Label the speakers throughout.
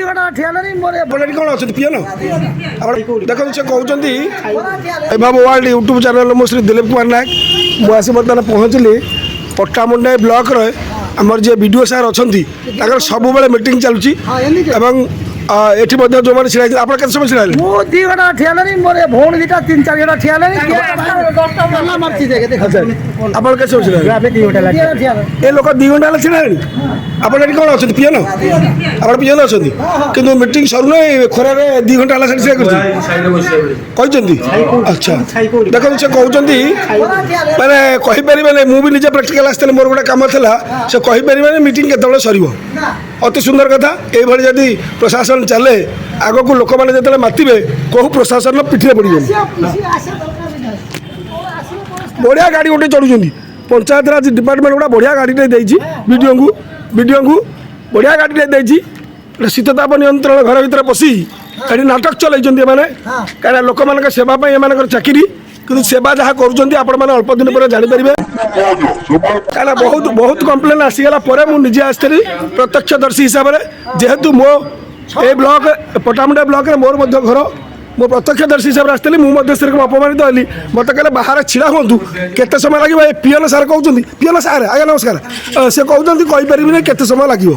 Speaker 1: कौन अच्छे पीएन देखो से कहते बाबू वर्ल्ड यूट्यूब चैनल मो श्री दिलीप कुमार नायक मुझे बर्तमान पहुँचली पट्टामुंडा ब्लॉक आमर जी वीडियो सार अच्छा सब मीटिंग चलुची एठी जो मैंने छिड़ा आप समय छिड़ा
Speaker 2: मुझे 2 घंटा ठिया मोर भौणी दीटा 3-4 घंटा ठिया आप ये लोग 2 घंटा छिड़ा आप कौन अच्छे पीएन आप पीएन अच्छा कि मीटिंग सरुना खरार 2 घंटा कहते अच्छा देखो से कहते मैंने कहीपर मुझे निजे प्राक्टिकल आसती मोर गोटे कम था से कहीपर मीटिंग केत सर अति सुंदर कथा ये जदि प्रशासन चले आग को लोक मैंने जो मातिबे कहू प्रशासन पिठे पड़ बढ़िया गाड़ी गोटे चढ़ुं पंचायत राज डिपार्टमेंट गुड़ा बढ़िया गाड़ी वीडियो को बढ़िया गाड़ी शीतताप नियंत्रण घर भर पशि ये नाटक चलते मैंने कहीं लोक मान सेवा एम चाकरी कि सेवा जहाँ कर अल्प दिन पर जापर कहीं बहुत बहुत कम्प्लेन आसीगला मुझे आसती प्रत्यक्षदर्शी हिसाब से जेहेतु मो ए ब्लॉक पट्टामुंडा ब्लॉक मोर घर मो प्रत्यक्षदर्शी हिसाब से आसती मुझे अपमानित हली मत कहले बाहर छिड़ा हूँ केते समय लगे पीएन सार कहते पीएन सार आज्ञा नमस्कार से कहते कहीपर केते समय लगे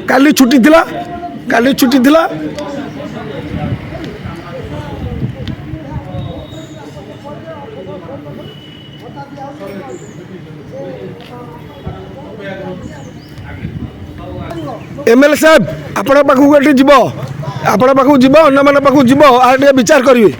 Speaker 2: काली छुट्टी थिला एमएलए साहब आपण पाखु जीव आपण पाखु जीव अन्य मान पाखु जीव आ विचार करिवे